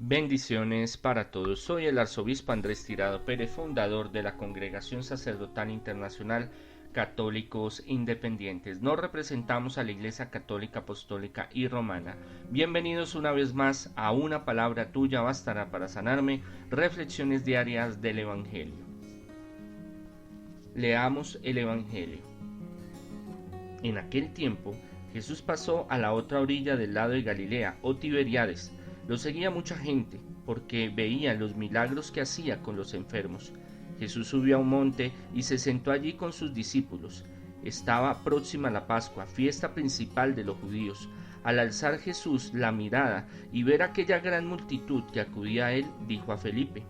Bendiciones para todos. Soy el arzobispo Andrés Tirado Pérez, fundador de la Congregación Sacerdotal Internacional Católicos Independientes. Nos representamos a la Iglesia Católica Apostólica y Romana. Bienvenidos una vez más a Una Palabra Tuya Bastará para Sanarme, reflexiones diarias del Evangelio. Leamos el Evangelio. En aquel tiempo, Jesús pasó a la otra orilla del lado de Galilea, o Tiberíades. Lo seguía mucha gente, porque veían los milagros que hacía con los enfermos. Jesús subió a un monte y se sentó allí con sus discípulos. Estaba próxima la Pascua, fiesta principal de los judíos. Al alzar Jesús la mirada y ver aquella gran multitud que acudía a él, dijo a Felipe: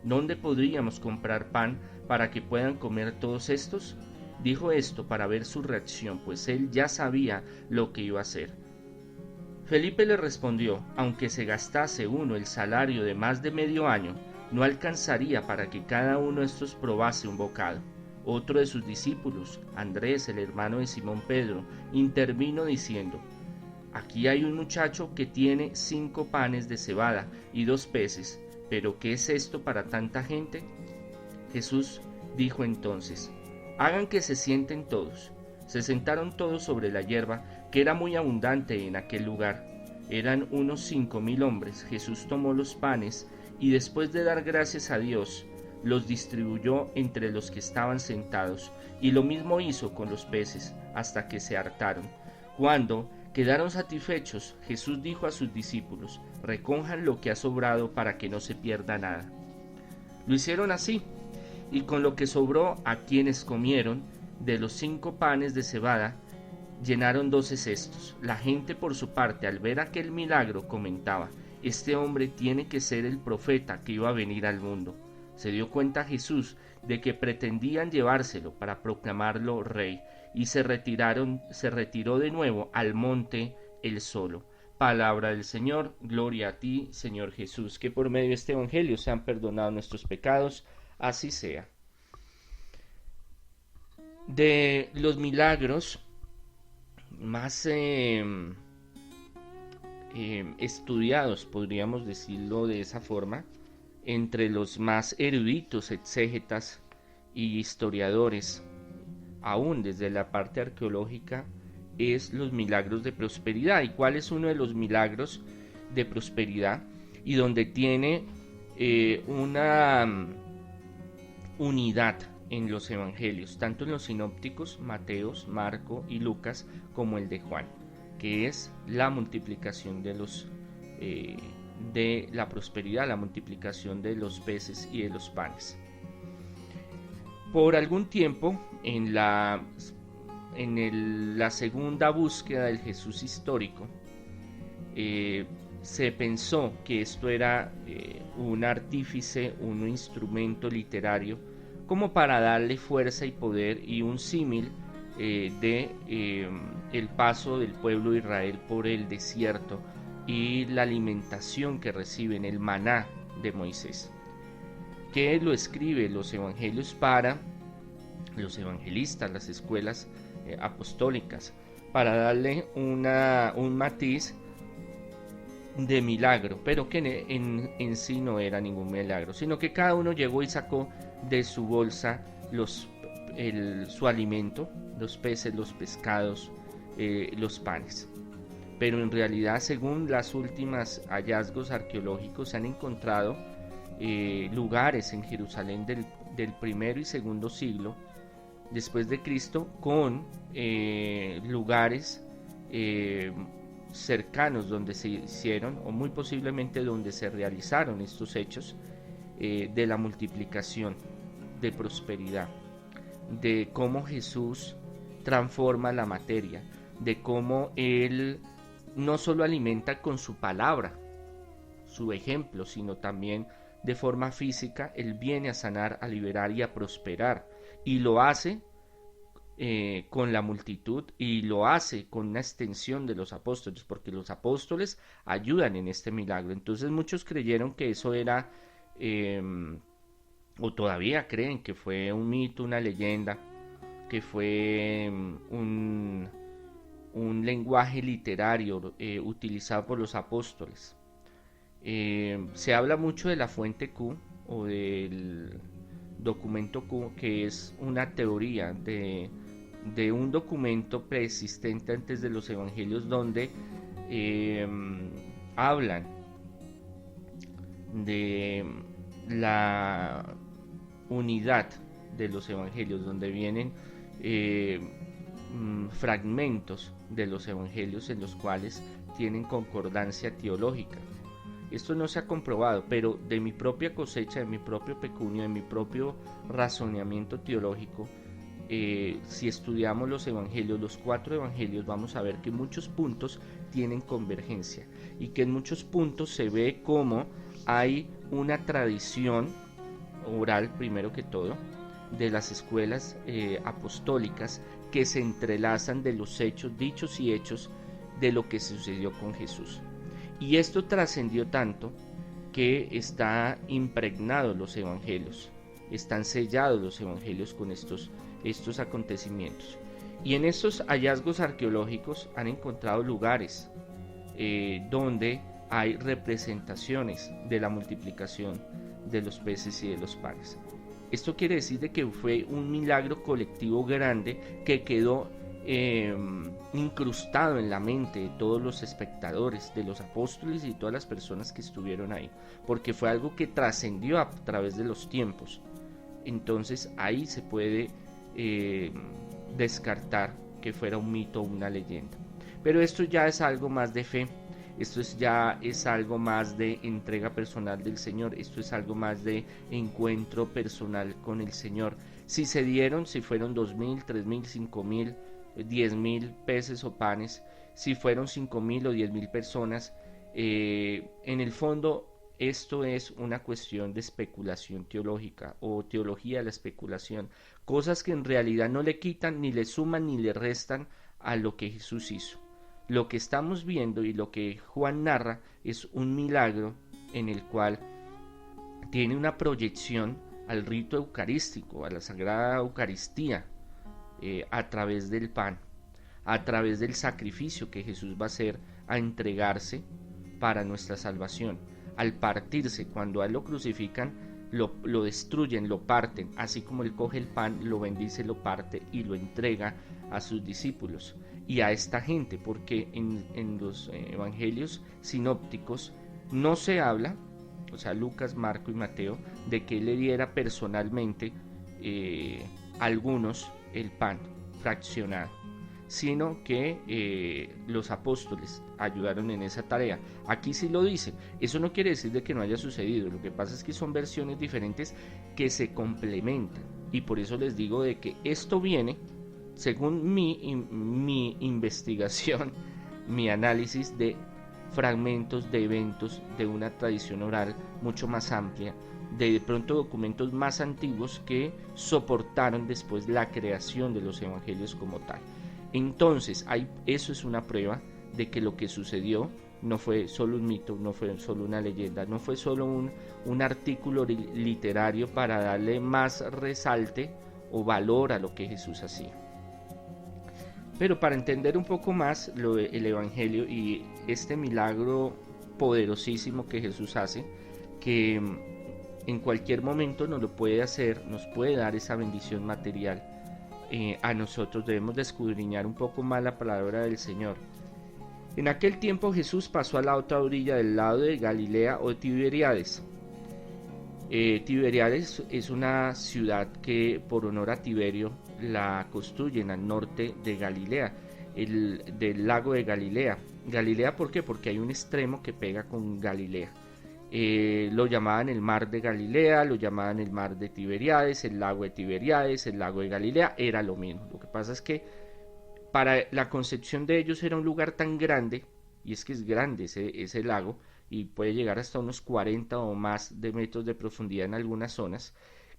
¿Dónde podríamos comprar pan para que puedan comer todos estos? Dijo esto para ver su reacción, pues él ya sabía lo que iba a hacer. Felipe le respondió: aunque se gastase uno el salario de más de medio año, no alcanzaría para que cada uno de estos probase un bocado. Otro de sus discípulos, Andrés, el hermano de Simón Pedro, intervino diciendo: aquí hay un muchacho que tiene 5 panes de cebada y 2 peces, pero ¿qué es esto para tanta gente? Jesús dijo entonces: hagan que se sienten todos. Se sentaron todos sobre la hierba, que era muy abundante en aquel lugar. Eran unos 5.000 hombres. Jesús tomó los panes y, después de dar gracias a Dios, los distribuyó entre los que estaban sentados, y lo mismo hizo con los peces, hasta que se hartaron. Cuando quedaron satisfechos, Jesús dijo a sus discípulos: recojan lo que ha sobrado para que no se pierda nada. Lo hicieron así, y con lo que sobró a quienes comieron, de los 5 panes de cebada, llenaron 12 cestos. La gente, por su parte, al ver aquel milagro, comentaba: este hombre tiene que ser el profeta que iba a venir al mundo. Se dio cuenta Jesús de que pretendían llevárselo para proclamarlo rey, y se retiró de nuevo al monte él solo. Palabra del Señor. Gloria a ti, Señor Jesús. Que por medio de este evangelio sean perdonados nuestros pecados. Así sea. De los milagros más estudiados, podríamos decirlo de esa forma, entre los más eruditos exégetas y historiadores, aún desde la parte arqueológica, es los milagros de prosperidad. ¿Y cuál es uno de los milagros de prosperidad? Y donde tiene una unidad en los evangelios, tanto en los sinópticos, Mateos, Marco y Lucas, como el de Juan, que es la multiplicación de la prosperidad, la multiplicación de los peces y de los panes. Por algún tiempo, en la segunda búsqueda del Jesús histórico, se pensó que esto era un artífice, un instrumento literario, como para darle fuerza y poder, y un símil de el paso del pueblo de Israel por el desierto y la alimentación que reciben, el maná de Moisés, que lo escribe los evangelios para los evangelistas, las escuelas apostólicas, para darle un matiz de milagro, pero que en sí no era ningún milagro, sino que cada uno llegó y sacó de su bolsa su alimento, los peces, los pescados, los panes. Pero en realidad, según las últimas hallazgos arqueológicos, se han encontrado lugares en Jerusalén del primero y segundo siglo después de Cristo, con lugares cercanos donde se hicieron, o muy posiblemente donde se realizaron estos hechos de la multiplicación, de prosperidad, de cómo Jesús transforma la materia, de cómo Él no solo alimenta con su palabra, su ejemplo, sino también de forma física. Él viene a sanar, a liberar y a prosperar, y lo hace con la multitud, y lo hace con una extensión de los apóstoles, porque los apóstoles ayudan en este milagro. Entonces muchos creyeron que eso era, o todavía creen que fue un mito, una leyenda, que fue un lenguaje literario utilizado por los apóstoles. Se habla mucho de la fuente Q o del documento Q, que es una teoría de un documento preexistente antes de los evangelios donde eh, hablan de la unidad de los evangelios, donde vienen eh, fragmentos de los evangelios en los cuales tienen concordancia teológica. Esto no se ha comprobado, pero de mi propia cosecha, de mi propio pecunio, de mi propio razonamiento teológico, si estudiamos los evangelios, los 4 evangelios, vamos a ver que muchos puntos tienen convergencia y que en muchos puntos se ve como hay una tradición oral, primero que todo, de las escuelas apostólicas que se entrelazan de los hechos, dichos y hechos de lo que sucedió con Jesús. Y esto trascendió tanto que está impregnado los evangelios, están sellados los evangelios con estos acontecimientos. Y en estos hallazgos arqueológicos han encontrado lugares donde hay representaciones de la multiplicación de los peces y de los panes. Esto quiere decir de que fue un milagro colectivo grande que quedó incrustado en la mente de todos los espectadores, de los apóstoles y todas las personas que estuvieron ahí, porque fue algo que trascendió a través de los tiempos. Entonces ahí se puede descartar que fuera un mito o una leyenda. Pero esto ya es algo más de fe, esto ya es algo más de entrega personal del Señor, esto es algo más de encuentro personal con el Señor. Si se dieron, si fueron 2.000, 3.000, 5.000, 10.000 peces o panes, si fueron 5.000 o 10.000 personas, en el fondo esto es una cuestión de especulación teológica o teología de la especulación, cosas que en realidad no le quitan, ni le suman, ni le restan a lo que Jesús hizo. Lo que estamos viendo y lo que Juan narra es un milagro en el cual tiene una proyección al rito eucarístico, a la Sagrada Eucaristía, a través del pan, a través del sacrificio que Jesús va a hacer a entregarse para nuestra salvación. Al partirse, cuando a él lo crucifican, lo destruyen, lo parten, así como él coge el pan, lo bendice, lo parte y lo entrega a sus discípulos y a esta gente, porque en los evangelios sinópticos no se habla, o sea, Lucas, Marco y Mateo, de que él le diera personalmente a algunos el pan fraccionado, sino que los apóstoles ayudaron en esa tarea. Aquí sí lo dice. Eso no quiere decir de que no haya sucedido, lo que pasa es que son versiones diferentes que se complementan, y por eso les digo de que esto viene, según mi investigación, mi análisis, de fragmentos de eventos de una tradición oral mucho más amplia, de pronto documentos más antiguos que soportaron después la creación de los evangelios como tal. Entonces, eso es una prueba de que lo que sucedió no fue solo un mito, no fue solo una leyenda, no fue solo un artículo literario para darle más resalte o valor a lo que Jesús hacía. Pero para entender un poco más el Evangelio y este milagro poderosísimo que Jesús hace, que en cualquier momento nos lo puede hacer, nos puede dar esa bendición material, a nosotros debemos de escudriñar un poco más la palabra del Señor. En aquel tiempo Jesús pasó a la otra orilla del lado de Galilea o de Tiberíades. Tiberíades es una ciudad que por honor a Tiberio la construyen al norte de Galilea, del lago de Galilea. Galilea, ¿por qué? Porque hay un extremo que pega con Galilea. Lo llamaban el mar de Galilea, lo llamaban el mar de Tiberíades, el lago de Tiberíades, el lago de Galilea, era lo mismo. Lo que pasa es que para la concepción de ellos era un lugar tan grande, y es que es grande ese lago, y puede llegar hasta unos 40 o más de metros de profundidad en algunas zonas,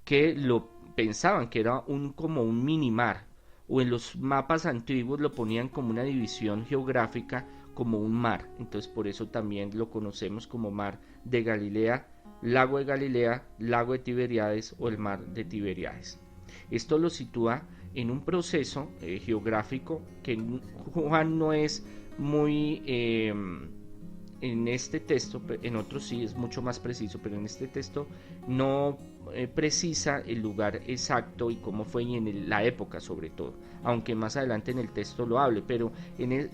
que lo pensaban que era como un mini mar, o en los mapas antiguos lo ponían como una división geográfica, como un mar. Entonces por eso también lo conocemos como mar de Galilea, lago de Galilea, lago de Tiberíades o el mar de Tiberíades. Esto lo sitúa en un proceso geográfico que Juan no es muy en este texto, en otros sí es mucho más preciso, pero en este texto no precisa el lugar exacto y cómo fue y en la época sobre todo, aunque más adelante en el texto lo hable, pero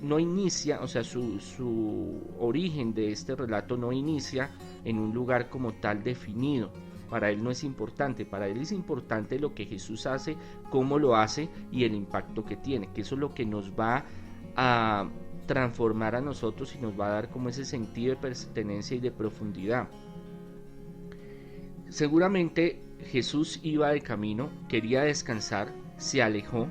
no inicia, o sea, su origen de este relato no inicia en un lugar como tal definido. Para él no es importante, para él es importante lo que Jesús hace, cómo lo hace y el impacto que tiene, que eso es lo que nos va a transformar a nosotros y nos va a dar como ese sentido de pertenencia y de profundidad. Seguramente Jesús iba de camino, quería descansar, se alejó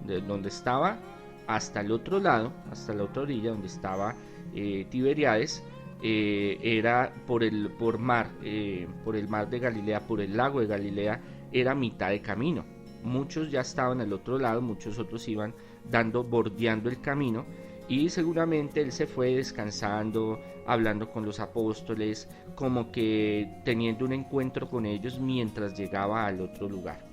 de donde estaba hasta el otro lado, hasta la otra orilla donde estaba Tiberíades. Era por el mar de Galilea, por el lago de Galilea, era mitad de camino. Muchos ya estaban al otro lado, muchos otros iban bordeando el camino, y seguramente él se fue descansando, hablando con los apóstoles, como que teniendo un encuentro con ellos mientras llegaba al otro lugar.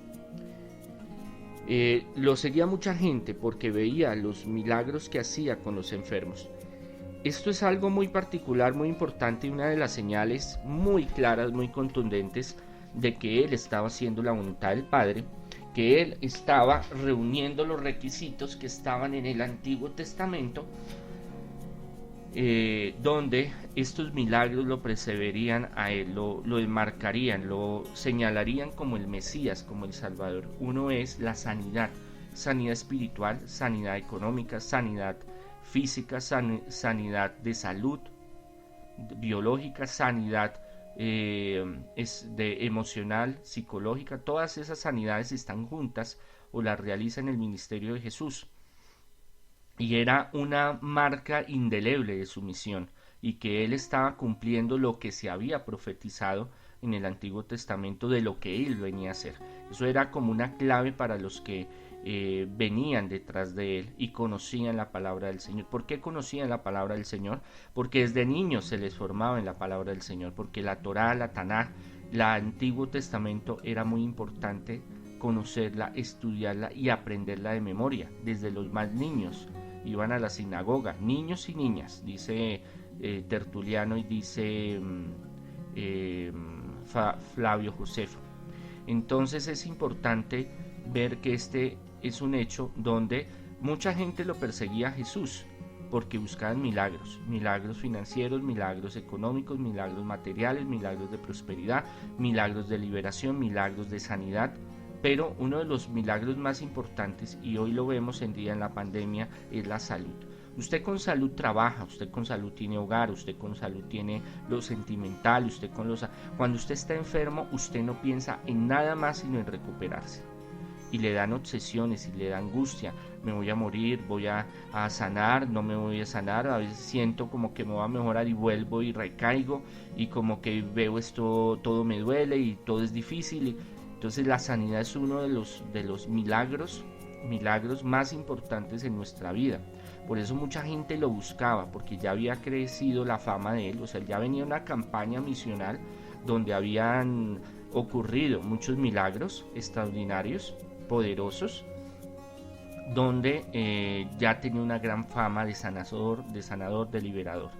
Lo seguía mucha gente porque veía los milagros que hacía con los enfermos. Esto es algo muy particular, muy importante, y una de las señales muy claras, muy contundentes de que él estaba haciendo la voluntad del Padre, que él estaba reuniendo los requisitos que estaban en el Antiguo Testamento, donde estos milagros lo perseverían a él, lo enmarcarían, lo señalarían como el Mesías, como el Salvador. Uno es la sanidad, sanidad espiritual, sanidad económica, sanidad física, sanidad de salud, biológica, sanidad emocional, psicológica. Todas esas sanidades están juntas o las realiza en el ministerio de Jesús, y era una marca indeleble de su misión, y que él estaba cumpliendo lo que se había profetizado en el Antiguo Testamento de lo que él venía a hacer. Eso era como una clave para los que venían detrás de él y conocían la palabra del Señor. ¿Por qué conocían la palabra del Señor? Porque desde niños se les formaba en la palabra del Señor, porque la Torá, la Tanaj, el Antiguo Testamento era muy importante conocerla, estudiarla y aprenderla de memoria. Desde los más niños iban a la sinagoga, niños y niñas, dice Tertuliano y dice Flavio Josefo. Entonces es importante ver que este es un hecho donde mucha gente lo perseguía a Jesús porque buscaban milagros, milagros financieros, milagros económicos, milagros materiales, milagros de prosperidad, milagros de liberación, milagros de sanidad. Pero uno de los milagros más importantes, y hoy lo vemos en día en la pandemia, es la salud. Usted con salud trabaja, usted con salud tiene hogar, usted con salud tiene lo sentimental, cuando usted está enfermo, usted no piensa en nada más sino en recuperarse. Y le dan obsesiones y le da angustia. Me voy a morir, voy a sanar, no me voy a sanar. A veces siento como que me va a mejorar y vuelvo y recaigo, y como que veo esto, todo me duele y todo es difícil. Entonces la sanidad es uno de los milagros más importantes en nuestra vida. Por eso mucha gente lo buscaba, porque ya había crecido la fama de él. O sea, ya venía una campaña misional donde habían ocurrido muchos milagros extraordinarios, poderosos, donde ya tenía una gran fama de sanador, de liberador.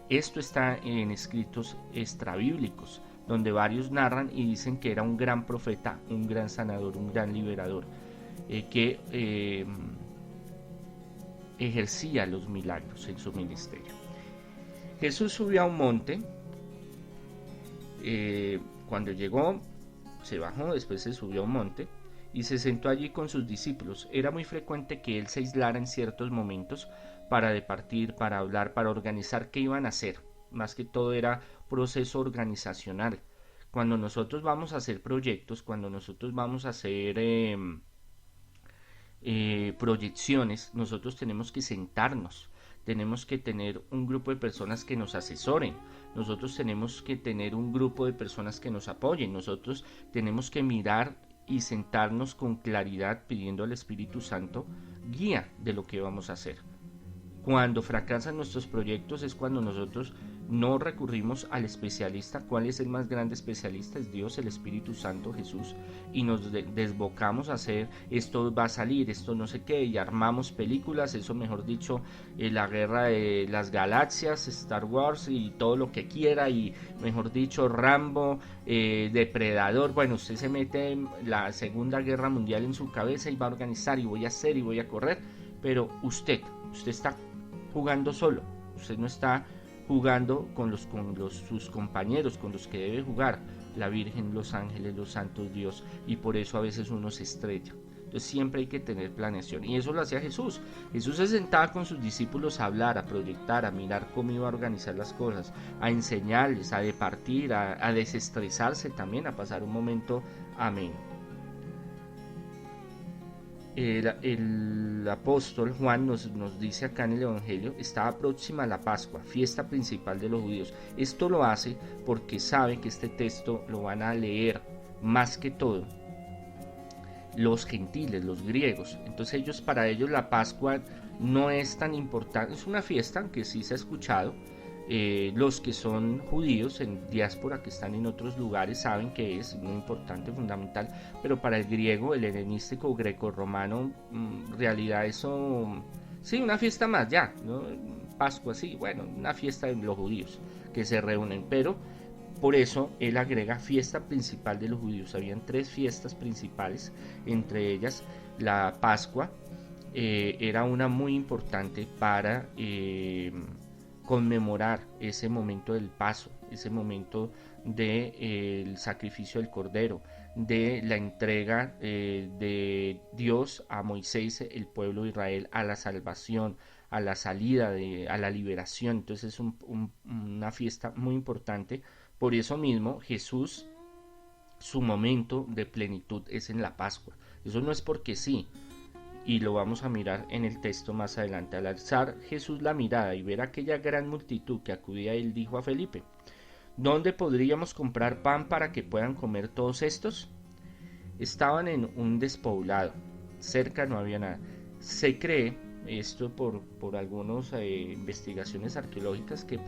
Esto está en escritos extrabíblicos, donde varios narran y dicen que era un gran profeta, un gran sanador, un gran liberador, que ejercía los milagros en su ministerio. Jesús subió a un monte. Cuando llegó, se bajó, después se subió a un monte y se sentó allí con sus discípulos. Era muy frecuente que él se aislara en ciertos momentos para departir, para hablar, para organizar qué iban a hacer. Más que todo era proceso organizacional. Cuando nosotros vamos a hacer proyectos, cuando nosotros vamos a hacer proyecciones, nosotros tenemos que sentarnos, tenemos que tener un grupo de personas que nos asesoren, nosotros tenemos que tener un grupo de personas que nos apoyen, nosotros tenemos que mirar y sentarnos con claridad pidiendo al Espíritu Santo guía de lo que vamos a hacer. Cuando fracasan nuestros proyectos es cuando nosotros no recurrimos al especialista. ¿Cuál es el más grande especialista? Es Dios, el Espíritu Santo, Jesús, y nos desbocamos a hacer esto va a salir, esto no sé qué, y armamos películas, eso mejor dicho, la guerra de las galaxias, Star Wars y todo lo que quiera, y mejor dicho, Rambo, Depredador. Bueno, usted se mete en la Segunda Guerra Mundial en su cabeza y va a organizar y voy a hacer y voy a correr, pero usted está jugando solo, usted no está jugando con sus compañeros, con los que debe jugar, la Virgen, los ángeles, los santos, Dios, y por eso a veces uno se estrella. Entonces siempre hay que tener planeación, y eso lo hacía Jesús. Jesús se sentaba con sus discípulos a hablar, a proyectar, a mirar cómo iba a organizar las cosas, a enseñarles, a departir, a desestresarse también, a pasar un momento ameno. El apóstol Juan nos dice acá en el Evangelio, estaba próxima la Pascua, fiesta principal de los judíos. Esto lo hace porque sabe que este texto lo van a leer más que todo los gentiles, los griegos. Entonces para ellos la Pascua no es tan importante, es una fiesta que sí se ha escuchado. Los que son judíos en diáspora, que están en otros lugares, saben que es muy importante, fundamental, pero para el griego, el helenístico greco-romano, realidad eso, sí, una fiesta más, ya, ¿no? Pascua, sí, bueno, una fiesta de los judíos que se reúnen, pero por eso él agrega fiesta principal de los judíos. Habían 3 fiestas principales, entre ellas la Pascua, era una muy importante para conmemorar ese momento del paso, ese momento del sacrificio del cordero, de la entrega de Dios a Moisés, el pueblo de Israel, a la salvación, a la salida, a la liberación. Entonces es una fiesta muy importante. Por eso mismo Jesús, su momento de plenitud es en la Pascua. Eso no es porque sí, y lo vamos a mirar en el texto más adelante. Al alzar Jesús la mirada y ver aquella gran multitud que acudía a él, dijo a Felipe: ¿dónde podríamos comprar pan para que puedan comer todos estos? Estaban en un despoblado, cerca no había nada. Se cree, esto por algunas investigaciones arqueológicas, que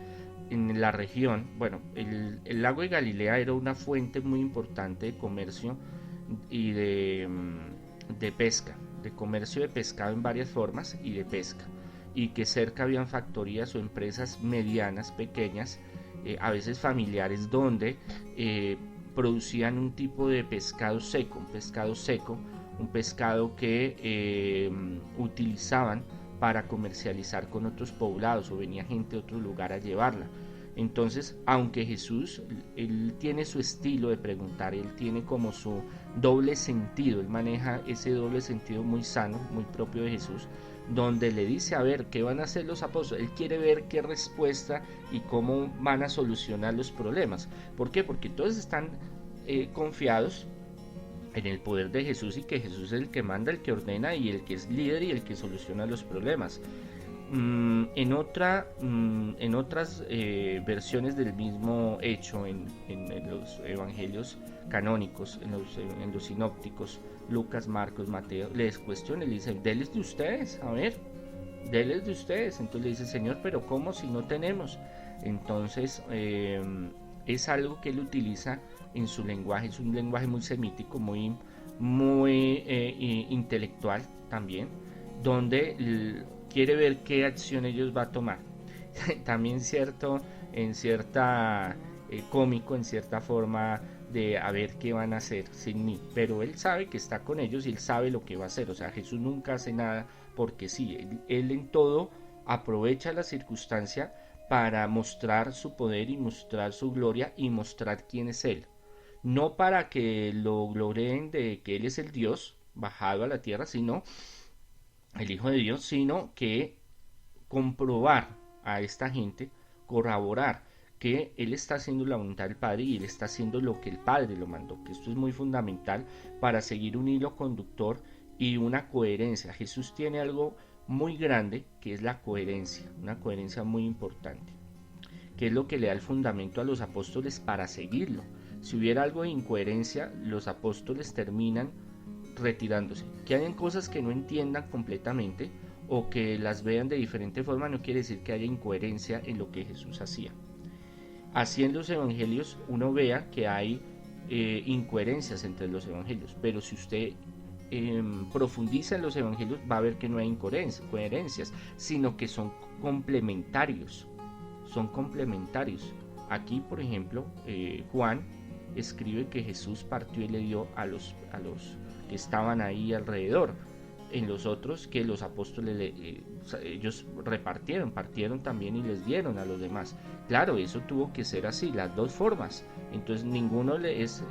en la región, bueno, el lago de Galilea era una fuente muy importante de comercio y de pesca, de comercio de pescado en varias formas y de pesca, y que cerca habían factorías o empresas medianas, pequeñas, a veces familiares, donde producían un tipo de pescado seco, un pescado que utilizaban para comercializar con otros poblados, o venía gente de otro lugar a llevarla. Entonces, aunque Jesús, él tiene su estilo de preguntar, él tiene como su doble sentido, él maneja ese doble sentido muy sano, muy propio de Jesús, donde le dice, a ver, ¿qué van a hacer los apóstoles? Él quiere ver qué respuesta y cómo van a solucionar los problemas. ¿Por qué? Porque todos están confiados en el poder de Jesús, y que Jesús es el que manda, el que ordena y el que es líder y el que soluciona los problemas. En otras versiones del mismo hecho, en los evangelios canónicos, en los sinópticos, Lucas, Marcos, Mateo, les cuestiona y le dice, denles de ustedes, a ver, denles de ustedes. Entonces le dice, Señor, pero ¿cómo si no tenemos? Entonces es algo que él utiliza en su lenguaje, es un lenguaje muy semítico, muy intelectual también, donde quiere ver qué acción ellos va a tomar. También en cierta cómico, en cierta forma, de a ver qué van a hacer sin mí, pero él sabe que está con ellos y él sabe lo que va a hacer. O sea, Jesús nunca hace nada porque sí, él en todo aprovecha la circunstancia para mostrar su poder y mostrar su gloria y mostrar quién es él. No para que lo gloreen de que él es el Dios bajado a la tierra, sino el Hijo de Dios, sino que comprobar a esta gente, corroborar que él está haciendo la voluntad del Padre y él está haciendo lo que el Padre lo mandó, que esto es muy fundamental para seguir un hilo conductor y una coherencia. Jesús tiene algo muy grande que es la coherencia, una coherencia muy importante, que es lo que le da el fundamento a los apóstoles para seguirlo. Si hubiera algo de incoherencia, los apóstoles terminan retirándose, que hayan cosas que no entiendan completamente o que las vean de diferente forma no quiere decir que haya incoherencia en lo que Jesús hacía. Así en los evangelios uno vea que hay incoherencias entre los evangelios, pero si usted profundiza en los evangelios va a ver que no hay incoherencias, sino que son complementarios, Aquí, por ejemplo, Juan escribe que Jesús partió y le dio a los que estaban ahí alrededor. En los otros que los apóstoles ellos partieron también y les dieron a los demás. Claro, eso tuvo que ser así, las dos formas. Entonces ninguno es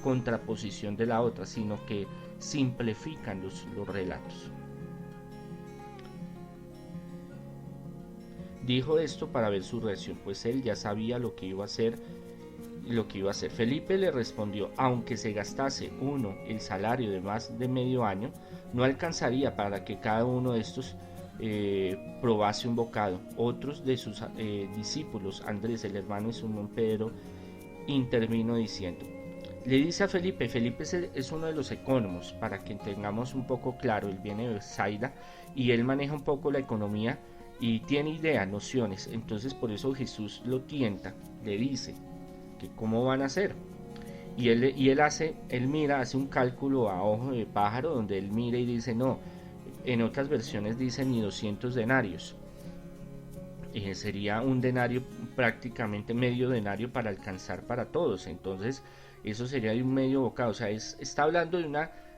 contraposición de la otra, sino que simplifican los relatos. Dijo esto para ver su reacción, pues él ya sabía lo que iba a hacer. Felipe le respondió: aunque se gastase uno el salario de más de medio año, no alcanzaría para que cada uno de estos probase un bocado. Otros de sus discípulos, Andrés, el hermano de Simón Pedro, intervino diciendo, le dice a Felipe es uno de los ecónomos, para que tengamos un poco claro, él viene de Bethsaida y él maneja un poco la economía y tiene ideas, nociones. Entonces por eso Jesús lo tienta, le dice que cómo van a hacer. Y él hace un cálculo a ojo de pájaro, donde él mira y dice no. En otras versiones dice ni 200 denarios. Sería un denario, prácticamente medio denario, para alcanzar para todos. Entonces eso sería de un medio bocado. O sea, está hablando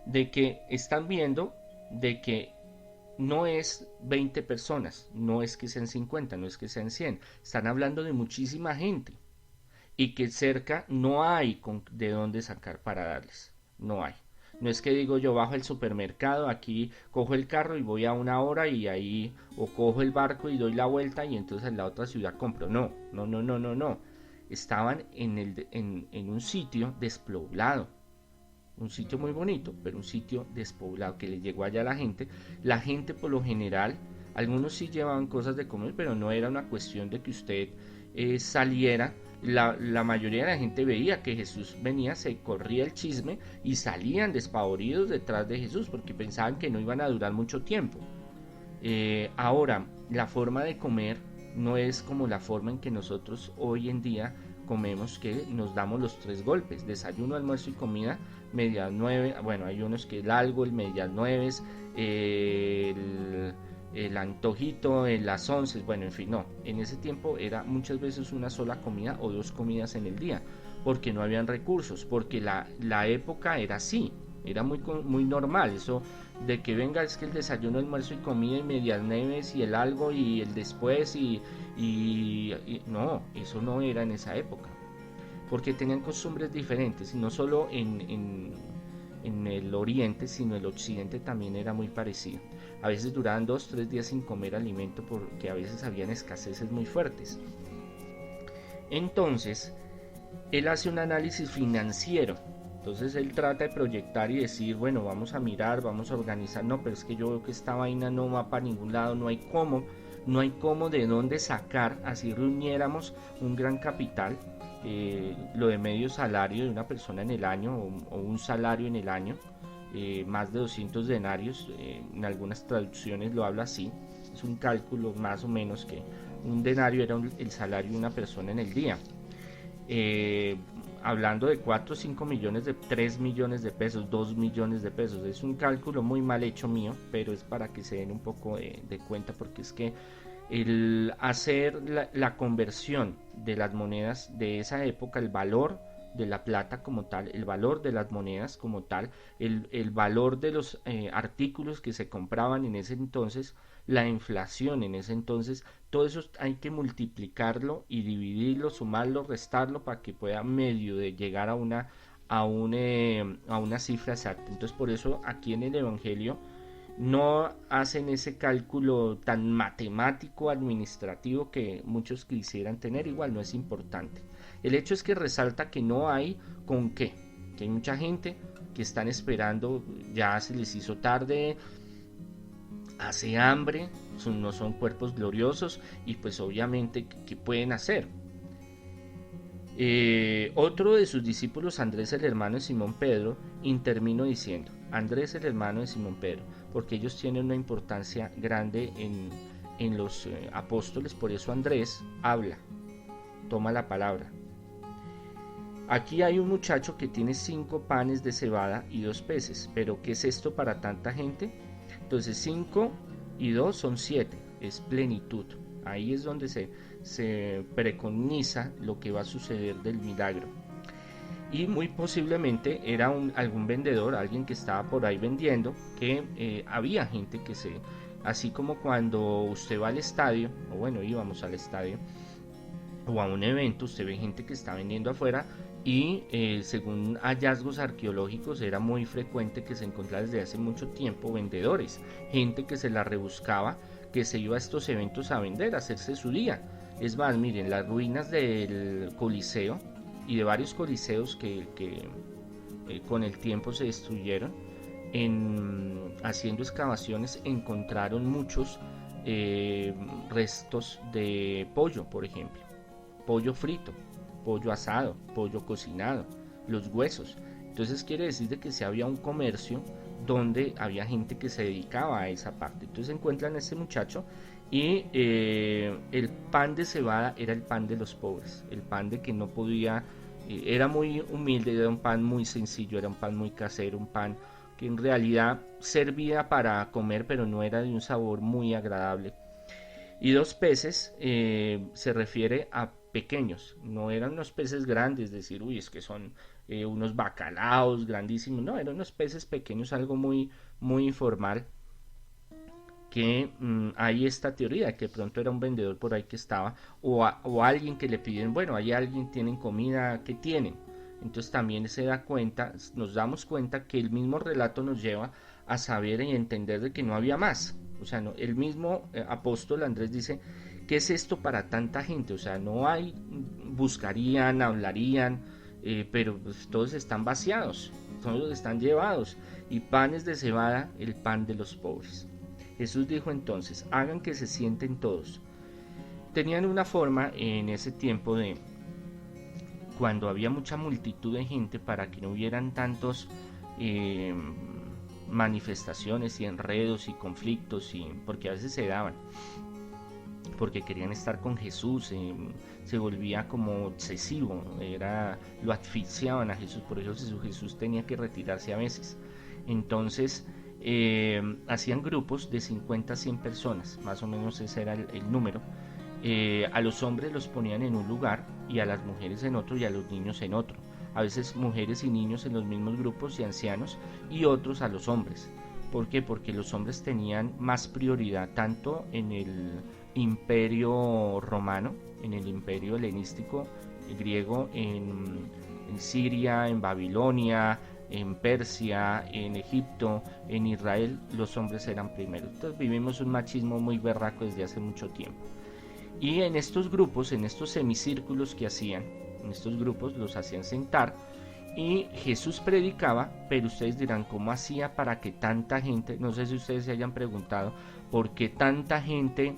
de que están viendo de que no es 20 personas, no es que sean 50, no es que sean 100. Están hablando de muchísima gente y que cerca no hay de dónde sacar para darles. No hay. No es que digo yo bajo el supermercado, aquí cojo el carro y voy a una hora y ahí, o cojo el barco y doy la vuelta y entonces en la otra ciudad compro. No. Estaban en un sitio despoblado. Un sitio muy bonito, pero un sitio despoblado que le llegó allá a la gente. La gente por lo general, algunos sí llevaban cosas de comer, pero no era una cuestión de que usted saliera. La mayoría de la gente veía que Jesús venía, se corría el chisme y salían despavoridos detrás de Jesús porque pensaban que no iban a durar mucho tiempo. Ahora, la forma de comer no es como la forma en que nosotros hoy en día comemos, que nos damos los 3 golpes: desayuno, almuerzo y comida, medias 9. Bueno, hay unos que el algo, el medias 9, el antojito, las 11, bueno, en fin, no. En ese tiempo era muchas veces una sola comida o 2 comidas en el día, porque no habían recursos, porque la época era así, era muy normal eso de que venga, es que el desayuno, almuerzo y comida y medias 9 y el algo y el después y no, eso no era en esa época, porque tenían costumbres diferentes, y no solo en el oriente, sino el occidente también era muy parecido. A veces duraban 2-3 días sin comer alimento porque a veces habían escaseces muy fuertes. Entonces, él hace un análisis financiero. Entonces él trata de proyectar y decir, bueno, vamos a mirar, vamos a organizar. No, pero es que yo veo que esta vaina no va para ningún lado, no hay cómo de dónde sacar, así reuniéramos un gran capital, lo de medio salario de una persona en el año, o un salario en el año, más de 200 denarios, en algunas traducciones lo habla así. Es un cálculo más o menos que un denario era el salario de una persona en el día. Hablando de 4 o 5 millones, de 3 millones de pesos, 2 millones de pesos. Es un cálculo muy mal hecho mío, pero es para que se den un poco de cuenta, porque es que el hacer la conversión de las monedas de esa época, el valor de la plata como tal, el valor de las monedas como tal, el valor de los artículos que se compraban en ese entonces, la inflación en ese entonces, todo eso hay que multiplicarlo y dividirlo, sumarlo, restarlo, para que pueda medio de llegar a una cifra exacta. Entonces por eso aquí en el Evangelio no hacen ese cálculo tan matemático administrativo que muchos quisieran tener. Igual no es importante. El hecho es que resalta que no hay con qué, que hay mucha gente que están esperando, ya se les hizo tarde, hace hambre, no son cuerpos gloriosos, y pues obviamente, ¿qué pueden hacer? Otro de sus discípulos, Andrés el hermano de Simón Pedro, intervino diciendo, Andrés el hermano de Simón Pedro, porque ellos tienen una importancia grande en los apóstoles. Por eso Andrés habla, toma la palabra. Aquí hay un muchacho que tiene 5 panes de cebada y 2 peces, pero ¿qué es esto para tanta gente? Entonces 5 y 2 son 7, es plenitud. Ahí es donde se preconiza lo que va a suceder del milagro. Y muy posiblemente era algún vendedor, alguien que estaba por ahí vendiendo, que había gente que así como cuando usted va al estadio, o bueno, íbamos al estadio, o a un evento, usted ve gente que está vendiendo afuera y según hallazgos arqueológicos era muy frecuente que se encontrara desde hace mucho tiempo vendedores, gente que se la rebuscaba, que se iba a estos eventos a vender, a hacerse su día. Es más, miren, las ruinas del Coliseo y de varios coliseos que con el tiempo se destruyeron, haciendo excavaciones encontraron muchos restos de pollo, por ejemplo, pollo frito, pollo asado, pollo cocinado, los huesos. Entonces quiere decir de que sí había un comercio donde había gente que se dedicaba a esa parte. Entonces encuentran a este muchacho y el pan de cebada era el pan de los pobres, el pan de que no podía, era muy humilde, era un pan muy sencillo, era un pan muy casero, un pan que en realidad servía para comer, pero no era de un sabor muy agradable. Y 2 peces se refiere a pequeños, no eran unos peces grandes, decir, uy, es que son unos bacalaos grandísimos, no, eran unos peces pequeños, algo muy, muy informal, que hay esta teoría que de pronto era un vendedor por ahí que estaba, o alguien que le piden, bueno, hay alguien, tienen comida, ¿qué tienen? Entonces también se da cuenta, nos damos cuenta que el mismo relato nos lleva a saber y entender de que no había más. O sea, no, el mismo apóstol Andrés dice, ¿qué es esto para tanta gente? O sea, no hay, buscarían, hablarían, pero pues, todos están vaciados, todos están llevados. Y panes de cebada, el pan de los pobres. Jesús dijo entonces, hagan que se sienten todos. Tenían una forma en ese tiempo de, cuando había mucha multitud de gente, para que no hubieran tantos manifestaciones y enredos y conflictos, porque a veces se daban, porque querían estar con Jesús, se volvía como obsesivo, lo asfixiaban a Jesús, por eso Jesús tenía que retirarse a veces. Entonces hacían grupos de 50 a 100 personas, más o menos ese era el número. A los hombres los ponían en un lugar y a las mujeres en otro y a los niños en otro. A veces mujeres y niños en los mismos grupos y ancianos, y otros a los hombres. ¿Por qué? Porque los hombres tenían más prioridad tanto en el imperio romano, en el imperio helenístico griego, en Siria, en Babilonia, en Persia, en Egipto, en Israel, los hombres eran primeros. Entonces vivimos un machismo muy berraco desde hace mucho tiempo. Y en estos grupos, en estos semicírculos que hacían, en estos grupos los hacían sentar y Jesús predicaba, pero ustedes dirán, ¿cómo hacía para que tanta gente, no sé si ustedes se hayan preguntado, por qué tanta gente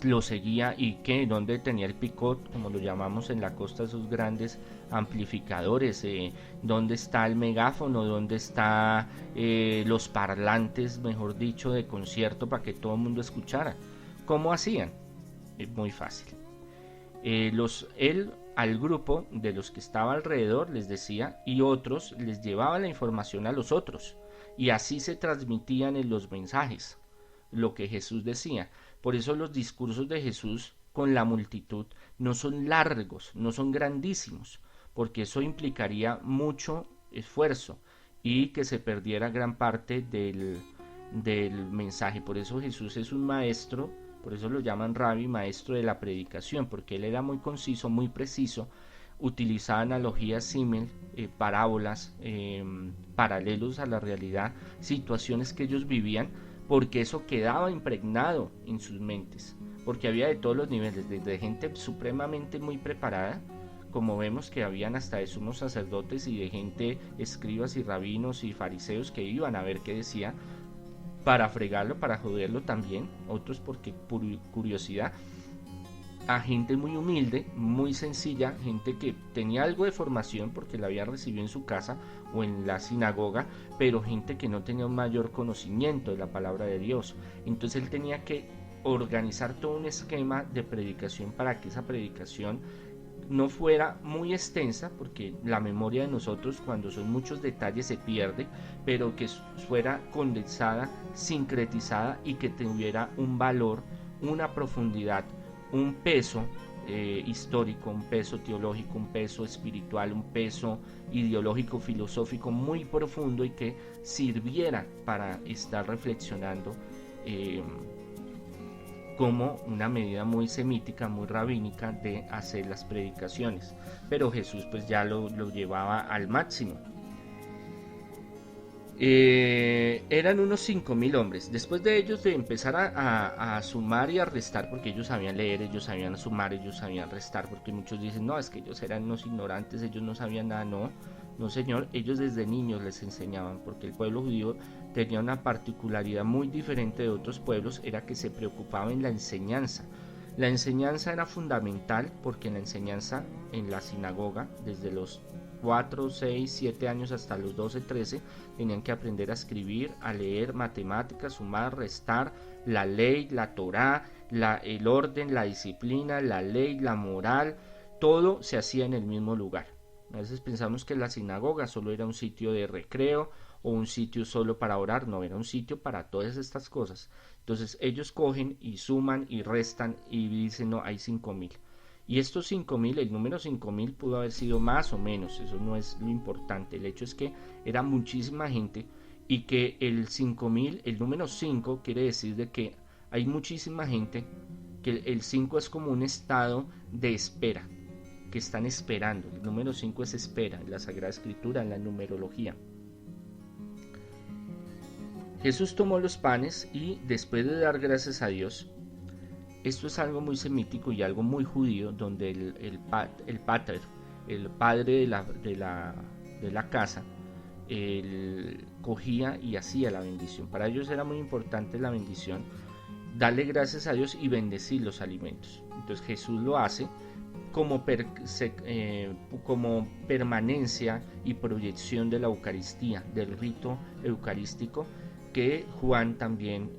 lo seguía y que dónde tenía el picot, como lo llamamos en la costa, esos grandes amplificadores, dónde está el megáfono, dónde está los parlantes, mejor dicho, de concierto para que todo el mundo escuchara? ¿Cómo hacían? Muy fácil. Él al grupo de los que estaba alrededor les decía, y otros les llevaban la información a los otros, y así se transmitían en los mensajes lo que Jesús decía. Por eso los discursos de Jesús con la multitud no son largos, no son grandísimos, porque eso implicaría mucho esfuerzo y que se perdiera gran parte del mensaje. Por eso Jesús es un maestro, por eso lo llaman Rabí, maestro de la predicación, porque él era muy conciso, muy preciso, utilizaba analogías, símil, parábolas, paralelos a la realidad, situaciones que ellos vivían, porque eso quedaba impregnado en sus mentes, porque había de todos los niveles, desde gente supremamente muy preparada, como vemos que habían hasta de sumos sacerdotes, y de gente, escribas y rabinos y fariseos, que iban a ver qué decía, para fregarlo, para joderlo también, otros porque por curiosidad, a gente muy humilde, muy sencilla, gente que tenía algo de formación porque la había recibido en su casa o en la sinagoga, pero gente que no tenía un mayor conocimiento de la palabra de Dios. Entonces él tenía que organizar todo un esquema de predicación para que esa predicación no fuera muy extensa, porque la memoria de nosotros cuando son muchos detalles se pierde, pero que fuera condensada, sincretizada y que tuviera un valor, una profundidad, un peso histórico, un peso teológico, un peso espiritual, un peso ideológico, filosófico muy profundo y que sirviera para estar reflexionando como una medida muy semítica, muy rabínica de hacer las predicaciones. Pero Jesús pues ya lo llevaba al máximo. Eran unos 5.000 hombres. Después de ellos de empezar a sumar y a restar, porque ellos sabían leer, ellos sabían sumar, ellos sabían restar, porque muchos dicen, no, es que ellos eran unos ignorantes, ellos no sabían nada. No, no señor, ellos desde niños les enseñaban, porque el pueblo judío tenía una particularidad muy diferente de otros pueblos, era que se preocupaba en la enseñanza. La enseñanza era fundamental porque en la enseñanza en la sinagoga, desde los 4, 6, 7 años hasta los 12, 13, tenían que aprender a escribir, a leer, matemáticas, sumar, restar, la ley, la Torá, el orden, la disciplina, la ley, la moral, todo se hacía en el mismo lugar. A veces pensamos que la sinagoga solo era un sitio de recreo o un sitio solo para orar, no, era un sitio para todas estas cosas. Entonces ellos cogen y suman y restan y dicen, no, hay 5.000. Y estos 5.000, el número 5.000 pudo haber sido más o menos, eso no es lo importante. El hecho es que era muchísima gente y que el 5.000, el número 5 quiere decir de que hay muchísima gente, que el 5 es como un estado de espera, que están esperando. El número 5 es espera en la Sagrada Escritura, en la numerología. Jesús tomó los panes y después de dar gracias a Dios, esto es algo muy semítico y algo muy judío, donde el pater, el padre de la casa, él cogía y hacía la bendición. Para ellos era muy importante la bendición, darle gracias a Dios y bendecir los alimentos. Entonces Jesús lo hace como permanencia y proyección de la Eucaristía, del rito eucarístico, que Juan también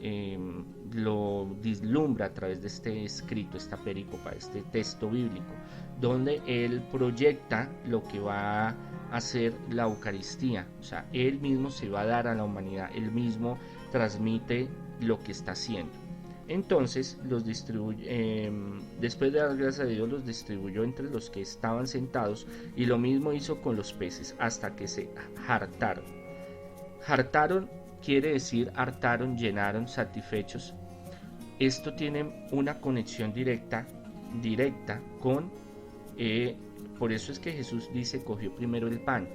lo vislumbra a través de este escrito, esta perícopa, este texto bíblico, donde él proyecta lo que va a hacer la Eucaristía. O sea, él mismo se va a dar a la humanidad, él mismo transmite lo que está haciendo. Entonces los distribuye, después de dar gracias a Dios, los distribuyó entre los que estaban sentados, y lo mismo hizo con los peces hasta que se hartaron. Hartaron quiere decir hartaron, llenaron, satisfechos. Esto tiene una conexión directa con, por eso es que Jesús dice, cogió primero el pan,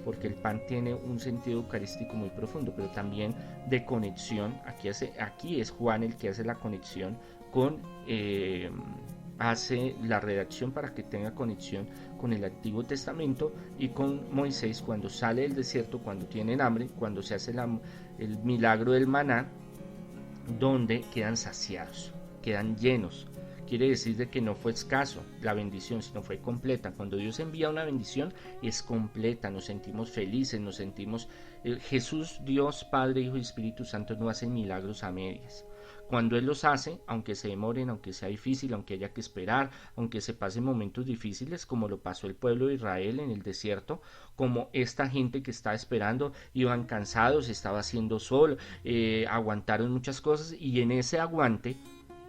porque el pan tiene un sentido eucarístico muy profundo, pero también de conexión. Aquí es Juan el que hace la conexión con, hace la redacción para que tenga conexión con el Antiguo Testamento y con Moisés cuando sale del desierto, cuando tienen hambre, cuando se hace el milagro del maná, donde quedan saciados, quedan llenos. Quiere decir de que no fue escaso la bendición, sino fue completa. Cuando Dios envía una bendición es completa, nos sentimos felices, nos sentimos... Jesús, Dios, Padre, Hijo y Espíritu Santo no hacen milagros a medias. Cuando Él los hace, aunque se demoren, aunque sea difícil, aunque haya que esperar, aunque se pasen momentos difíciles, como lo pasó el pueblo de Israel en el desierto, como esta gente que estaba esperando, iban cansados, estaba haciendo sol, aguantaron muchas cosas, y en ese aguante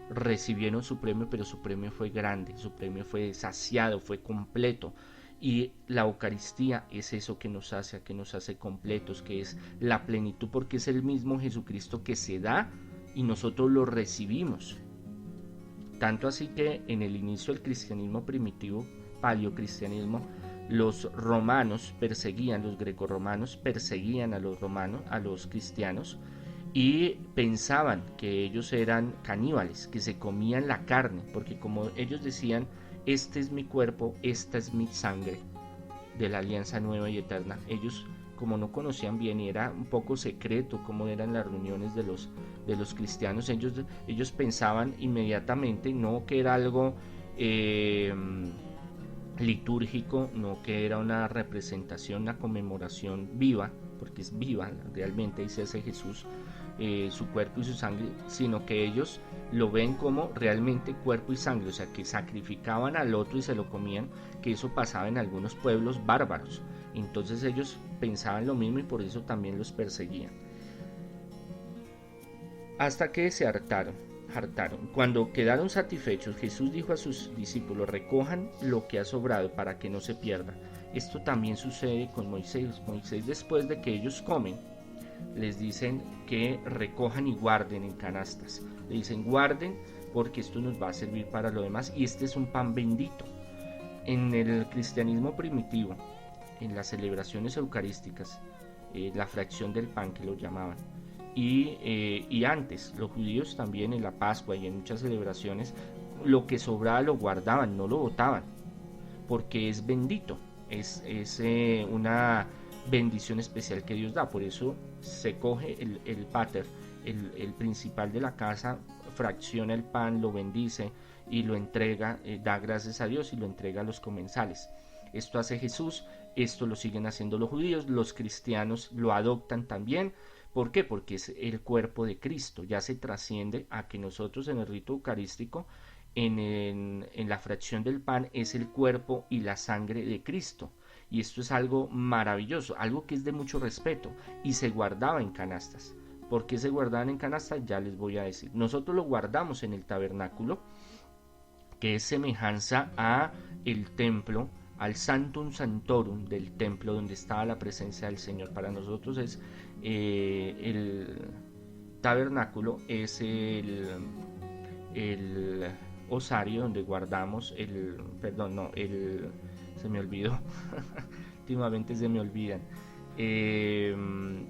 recibieron su premio, pero su premio fue grande, su premio fue saciado, fue completo. Y la Eucaristía es eso que nos hace completos, que es la plenitud, porque es el mismo Jesucristo que se da y nosotros lo recibimos. Tanto así que en el inicio del cristianismo primitivo, paleocristianismo, los romanos perseguían, los grecorromanos perseguían a los romanos, a los cristianos, y pensaban que ellos eran caníbales, que se comían la carne, porque como ellos decían, este es mi cuerpo, esta es mi sangre de la alianza nueva y eterna, ellos, como no conocían bien y era un poco secreto cómo eran las reuniones de los cristianos, ellos pensaban inmediatamente no que era algo litúrgico, no que era una representación, una conmemoración viva, porque es viva, realmente ahí se hace Jesús, su cuerpo y su sangre, sino que ellos lo ven como realmente cuerpo y sangre, o sea que sacrificaban al otro y se lo comían, que eso pasaba en algunos pueblos bárbaros. Entonces ellos pensaban lo mismo y por eso también los perseguían. Hasta que se hartaron. Cuando quedaron satisfechos, Jesús dijo a sus discípulos: recojan lo que ha sobrado para que no se pierda. Esto también sucede con Moisés. Moisés, después de que ellos comen, les dicen que recojan y guarden en canastas. Le dicen: guarden porque esto nos va a servir para lo demás y este es un pan bendito. En el cristianismo primitivo, en las celebraciones eucarísticas, la fracción del pan que lo llamaban, y antes los judíos también en la Pascua y en muchas celebraciones, lo que sobraba lo guardaban, no lo botaban, porque es bendito, es una bendición especial que Dios da. Por eso se coge el pater, el principal de la casa, fracciona el pan, lo bendice y lo entrega, da gracias a Dios y lo entrega a los comensales. Esto hace Jesús, esto lo siguen haciendo los judíos, los cristianos lo adoptan también. ¿Por qué? Porque es el cuerpo de Cristo, ya se trasciende a que nosotros en el rito eucarístico, en la fracción del pan, es el cuerpo y la sangre de Cristo. Y esto es algo maravilloso, algo que es de mucho respeto y se guardaba en canastas. ¿Por qué se guardaban en canastas? Ya les voy a decir. Nosotros lo guardamos en el tabernáculo, que es semejanza a el templo, al Sanctum Sanctorum del templo donde estaba la presencia del Señor. Para nosotros es el tabernáculo, es el osario donde guardamos se me olvidó, últimamente se me olvidan,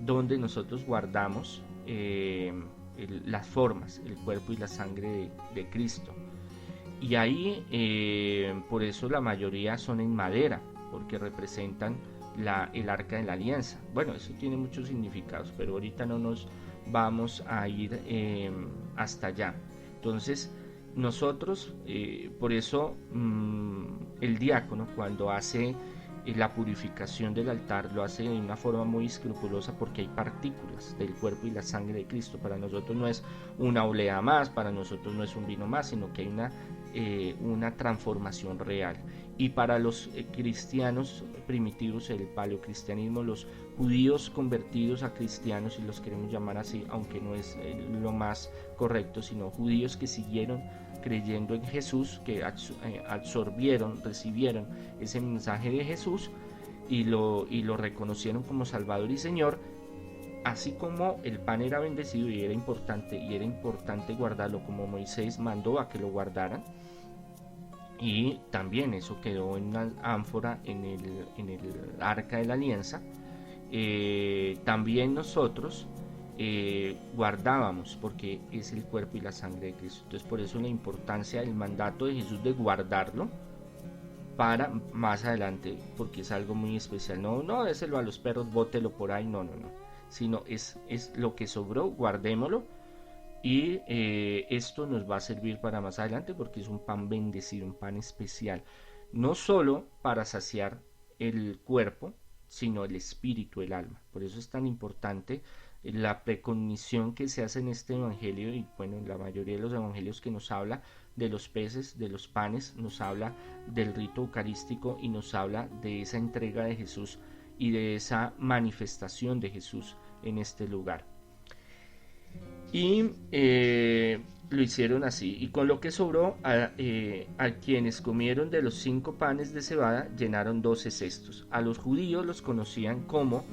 donde nosotros guardamos las formas, el cuerpo y la sangre de Cristo. Y ahí, por eso la mayoría son en madera, porque representan el arca de la alianza. Bueno, eso tiene muchos significados, pero ahorita no nos vamos a ir hasta allá. Entonces, nosotros, por eso el diácono, cuando hace la purificación del altar, lo hace de una forma muy escrupulosa, porque hay partículas del cuerpo y la sangre de Cristo. Para nosotros no es una olea más, para nosotros no es un vino más, sino que hay una transformación real. Y para los cristianos primitivos, el paleocristianismo, los judíos convertidos a cristianos, si los queremos llamar así, aunque no es lo más correcto, sino judíos que siguieron creyendo en Jesús, que absorbieron, recibieron ese mensaje de Jesús y lo reconocieron como Salvador y Señor. Así como el pan era bendecido y era importante guardarlo, como Moisés mandó a que lo guardaran, y también eso quedó en una ánfora en el arca de la alianza, también nosotros guardábamos, porque es el cuerpo y la sangre de Cristo. Entonces, por eso la importancia del mandato de Jesús de guardarlo para más adelante, porque es algo muy especial. No déselo a los perros, bótelo por ahí, no, sino es lo que sobró, guardémoslo, y esto nos va a servir para más adelante, porque es un pan bendecido, un pan especial, no solo para saciar el cuerpo, sino el espíritu, el alma. Por eso es tan importante la precognición que se hace en este evangelio, y bueno, en la mayoría de los evangelios, que nos habla de los peces, de los panes, nos habla del rito eucarístico y nos habla de esa entrega de Jesús y de esa manifestación de Jesús en este lugar. Y lo hicieron así, y con lo que sobró, a quienes comieron de los 5 panes de cebada llenaron 12 cestos. A los judíos los conocían como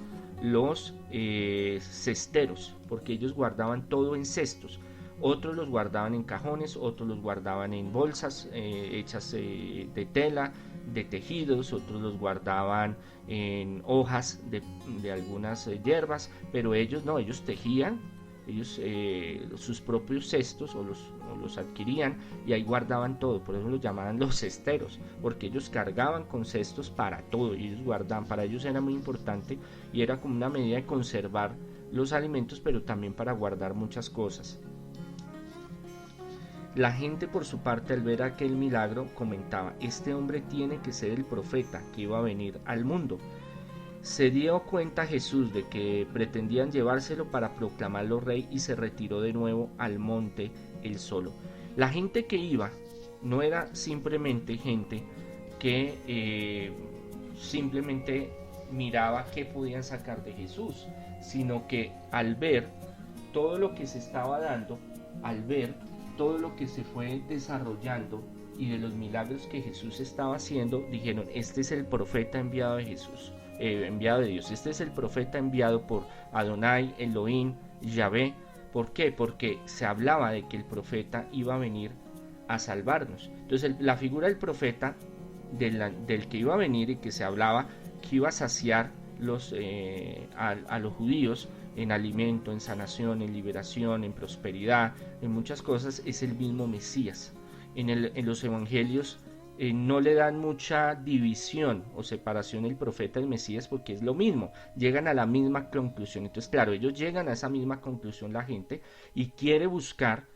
los cesteros, porque ellos guardaban todo en cestos. Otros los guardaban en cajones, otros los guardaban en bolsas hechas de tela, de tejidos, otros los guardaban en hojas de algunas hierbas, pero ellos no, ellos tejían, ellos sus propios cestos, o los adquirían, y ahí guardaban todo. Por eso los llamaban los cesteros, porque ellos cargaban con cestos para todo, y ellos guardaban. Para ellos era muy importante y era como una medida de conservar los alimentos, pero también para guardar muchas cosas. La gente por su parte al ver aquel milagro comentaba: este hombre tiene que ser el profeta que iba a venir al mundo. Se dio cuenta Jesús de que pretendían llevárselo para proclamarlo rey y se retiró de nuevo al monte él solo. La gente que iba no era simplemente gente que simplemente miraba qué podían sacar de Jesús, sino que al ver todo lo que se estaba dando, al ver todo lo que se fue desarrollando y de los milagros que Jesús estaba haciendo, dijeron: este es el profeta enviado de Jesús, enviado de Dios, este es el profeta enviado por Adonai, Elohim, Yahvé. ¿Por qué? Porque se hablaba de que el profeta iba a venir a salvarnos. Entonces la figura del profeta, del que iba a venir y que se hablaba que iba a saciar a los judíos en alimento, en sanación, en liberación, en prosperidad, en muchas cosas, es el mismo Mesías. En los evangelios no le dan mucha división o separación el profeta del Mesías, porque es lo mismo, llegan a la misma conclusión. Entonces, claro, ellos llegan a esa misma conclusión la gente, y quiere buscar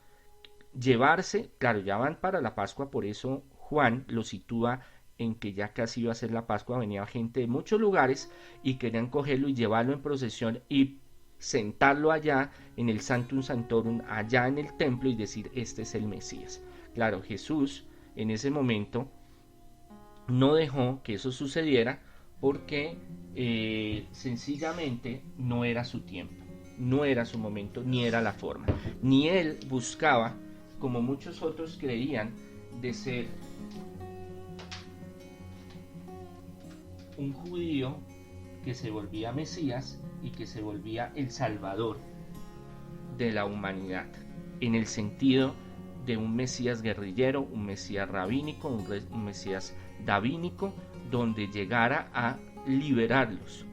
llevarse, claro, ya van para la Pascua, por eso Juan lo sitúa en que ya casi iba a ser la Pascua, venía gente de muchos lugares y querían cogerlo y llevarlo en procesión y sentarlo allá en el Sanctum Sanctorum, allá en el templo, y decir: este es el Mesías. Claro, Jesús en ese momento no dejó que eso sucediera, porque sencillamente no era su tiempo, no era su momento, ni era la forma, ni él buscaba, como muchos otros creían, de ser un judío que se volvía Mesías y que se volvía el Salvador de la humanidad, en el sentido de un Mesías guerrillero, un Mesías rabínico, un Mesías davínico, donde llegara a liberarlos,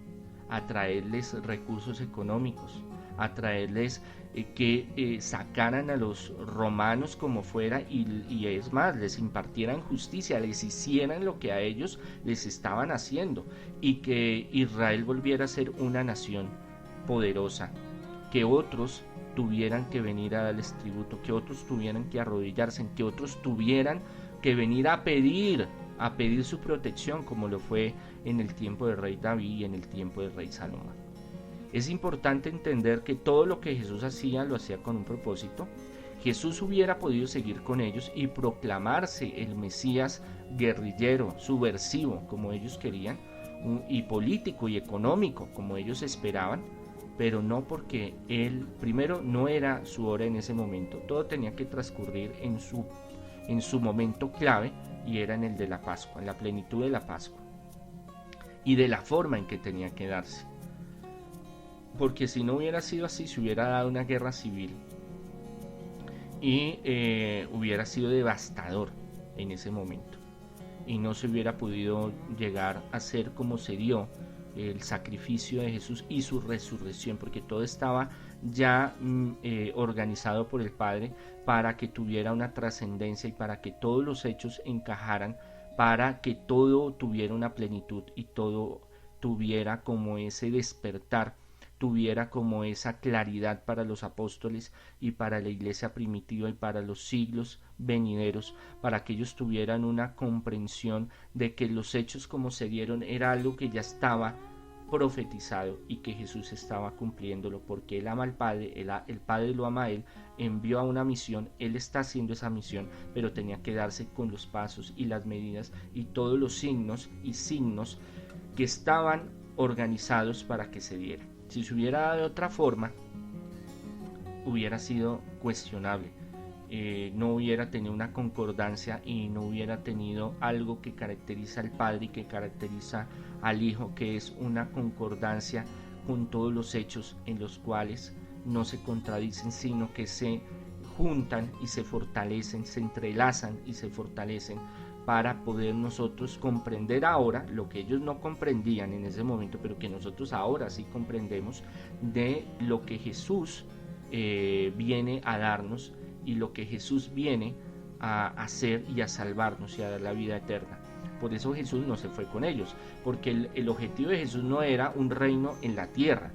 a traerles recursos económicos, a traerles que sacaran a los romanos como fuera, y es más, les impartieran justicia, les hicieran lo que a ellos les estaban haciendo, y que Israel volviera a ser una nación poderosa, que otros tuvieran que venir a darles tributo, que otros tuvieran que arrodillarse, que otros tuvieran que venir a pedir su protección, como lo fue en el tiempo del rey David y en el tiempo del rey Salomón. Es importante entender que todo lo que Jesús hacía, lo hacía con un propósito. Jesús hubiera podido seguir con ellos y proclamarse el Mesías guerrillero, subversivo, como ellos querían, y político y económico, como ellos esperaban, pero no, porque él, primero, no era su hora en ese momento. Todo tenía que transcurrir en su momento clave, y era en el de la Pascua, en la plenitud de la Pascua, y de la forma en que tenía que darse. Porque si no hubiera sido así, se hubiera dado una guerra civil y hubiera sido devastador en ese momento, y no se hubiera podido llegar a ser como se dio el sacrificio de Jesús y su resurrección, porque todo estaba ya organizado por el Padre para que tuviera una trascendencia y para que todos los hechos encajaran, para que todo tuviera una plenitud y todo tuviera como ese despertar, tuviera como esa claridad para los apóstoles y para la iglesia primitiva y para los siglos venideros, para que ellos tuvieran una comprensión de que los hechos como se dieron era algo que ya estaba profetizado y que Jesús estaba cumpliéndolo, porque él ama al Padre, el Padre lo ama a él, envió a una misión, él está haciendo esa misión, pero tenía que darse con los pasos y las medidas y todos los signos que estaban organizados para que se diera. Si se hubiera dado de otra forma, hubiera sido cuestionable, no hubiera tenido una concordancia y no hubiera tenido algo que caracteriza al Padre y que caracteriza al Hijo, que es una concordancia con todos los hechos en los cuales no se contradicen, sino que se juntan y se fortalecen, se entrelazan y se fortalecen, para poder nosotros comprender ahora lo que ellos no comprendían en ese momento, pero que nosotros ahora sí comprendemos, de lo que Jesús viene a darnos y lo que Jesús viene a hacer y a salvarnos y a dar la vida eterna. Por eso Jesús no se fue con ellos, porque el objetivo de Jesús no era un reino en la tierra,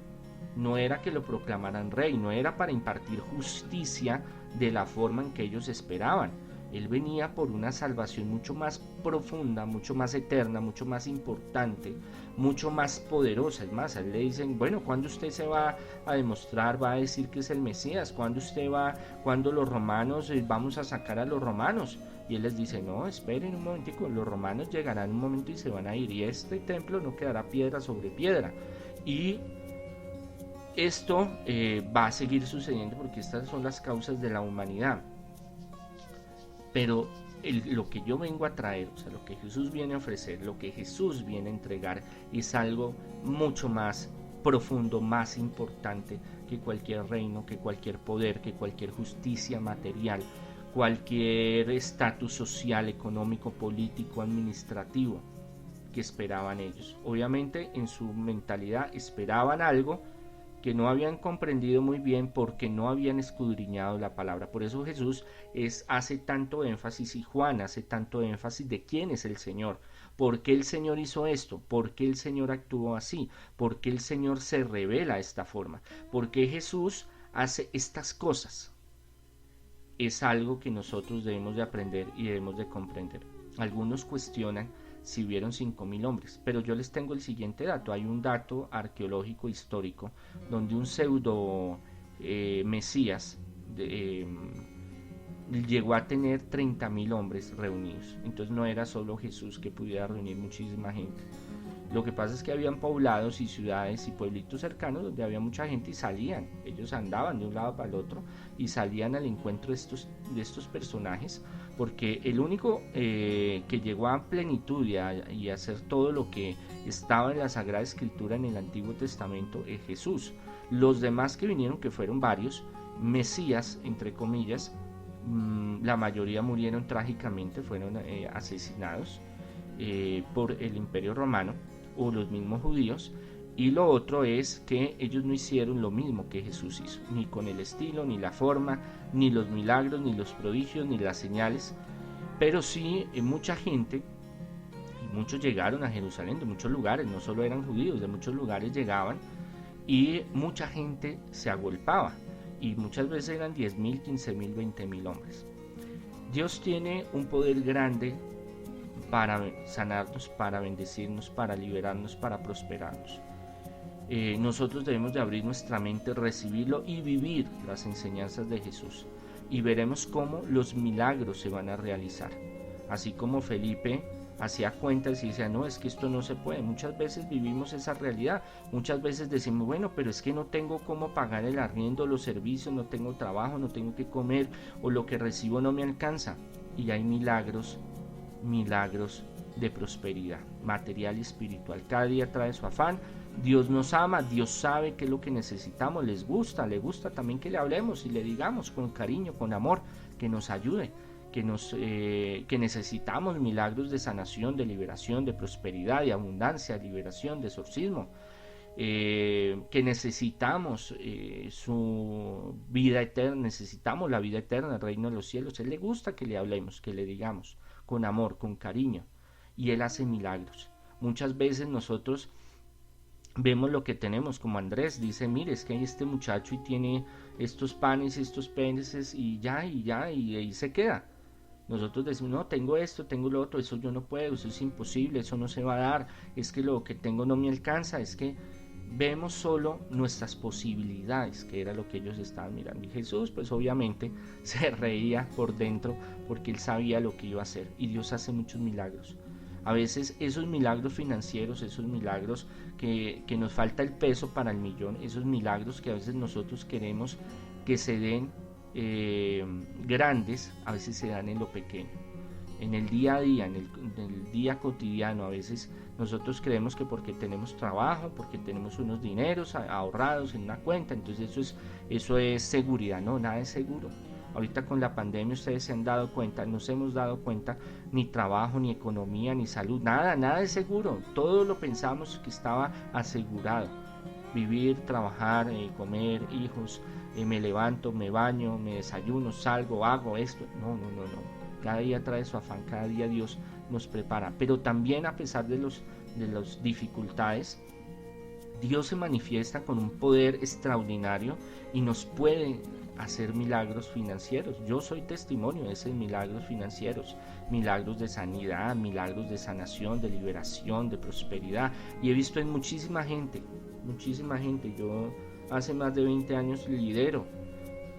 no era que lo proclamaran rey, no era para impartir justicia de la forma en que ellos esperaban. Él venía por una salvación mucho más profunda, mucho más eterna, mucho más importante, mucho más poderosa. Es más, a él le dicen, bueno, ¿cuándo usted se va a demostrar, va a decir que es el Mesías? ¿Cuándo los romanos, vamos a sacar a los romanos? Y él les dice, no, esperen un momentico, los romanos llegarán un momento y se van a ir, y este templo no quedará piedra sobre piedra. Y esto va a seguir sucediendo porque estas son las causas de la humanidad. Pero lo que yo vengo a traer, o sea, lo que Jesús viene a ofrecer, lo que Jesús viene a entregar, es algo mucho más profundo, más importante que cualquier reino, que cualquier poder, que cualquier justicia material, cualquier estatus social, económico, político, administrativo que esperaban ellos. Obviamente en su mentalidad esperaban algo que no habían comprendido muy bien porque no habían escudriñado la palabra. Por eso Jesús hace tanto énfasis, y Juan hace tanto énfasis de quién es el Señor. ¿Por qué el Señor hizo esto? ¿Por qué el Señor actuó así? ¿Por qué el Señor se revela de esta forma? ¿Por qué Jesús hace estas cosas? Es algo que nosotros debemos de aprender y debemos de comprender. Algunos cuestionan si hubieron 5.000 hombres, pero yo les tengo el siguiente dato. Hay un dato arqueológico histórico donde un pseudo Mesías llegó a tener 30.000 hombres reunidos. Entonces no era solo Jesús que pudiera reunir muchísima gente. Lo que pasa es que habían poblados y ciudades y pueblitos cercanos donde había mucha gente y salían. Ellos andaban de un lado para el otro y salían al encuentro de estos personajes, porque el único que llegó a plenitud y a hacer todo lo que estaba en la Sagrada Escritura en el Antiguo Testamento es Jesús. Los demás que vinieron, que fueron varios, Mesías, entre comillas, la mayoría murieron trágicamente, fueron asesinados por el Imperio Romano o los mismos judíos. Y lo otro es que ellos no hicieron lo mismo que Jesús hizo, ni con el estilo, ni la forma, ni los milagros, ni los prodigios, ni las señales. Pero sí, mucha gente, y muchos llegaron a Jerusalén de muchos lugares, no solo eran judíos, de muchos lugares llegaban, y mucha gente se agolpaba, y muchas veces eran 10.000, 15.000, 20.000 hombres. Dios tiene un poder grande para sanarnos, para bendecirnos, para liberarnos, para prosperarnos. Nosotros debemos de abrir nuestra mente, recibirlo y vivir las enseñanzas de Jesús, y veremos cómo los milagros se van a realizar. Así como Felipe hacía cuentas y decía, no, es que esto no se puede. Muchas veces vivimos esa realidad, muchas veces decimos, bueno, pero es que no tengo cómo pagar el arriendo, los servicios, no tengo trabajo, no tengo que comer, o lo que recibo no me alcanza. Y hay milagros de prosperidad material y espiritual. Cada día trae su afán. Dios nos ama, Dios sabe qué es lo que necesitamos, le gusta también que le hablemos y le digamos con cariño, con amor, que nos ayude, que necesitamos milagros de sanación, de liberación, de prosperidad, de abundancia, de liberación, de exorcismo, que necesitamos su vida eterna, necesitamos la vida eterna, el reino de los cielos. A Él le gusta que le hablemos, que le digamos con amor, con cariño, y Él hace milagros. Muchas veces nosotros vemos lo que tenemos, como Andrés dice, mire, es que hay este muchacho y tiene estos panes, estos peces, y ahí se queda. Nosotros decimos, no, tengo esto, tengo lo otro, eso yo no puedo, eso es imposible, eso no se va a dar, es que lo que tengo no me alcanza. Es que vemos solo nuestras posibilidades, que era lo que ellos estaban mirando. Y Jesús, pues obviamente se reía por dentro porque Él sabía lo que iba a hacer, y Dios hace muchos milagros. A veces esos milagros financieros, esos milagros que nos falta el peso para el millón, esos milagros que a veces nosotros queremos que se den grandes, a veces se dan en lo pequeño, en el día a día, en el día cotidiano. A veces nosotros creemos que porque tenemos trabajo, porque tenemos unos dineros ahorrados en una cuenta, entonces eso es seguridad. No, nada es seguro. Ahorita con la pandemia ustedes se han dado cuenta, nos hemos dado cuenta, ni trabajo, ni economía, ni salud, nada es seguro. Todo lo pensamos que estaba asegurado. Vivir, trabajar, comer, hijos, me levanto, me baño, me desayuno, salgo, hago esto. No. Cada día trae su afán, cada día Dios nos prepara. Pero también, a pesar de las dificultades, Dios se manifiesta con un poder extraordinario y nos puede hacer milagros financieros. Yo soy testimonio de esos milagros financieros, milagros de sanidad, milagros de sanación, de liberación, de prosperidad. Y he visto en muchísima gente. Yo hace más de 20 años lidero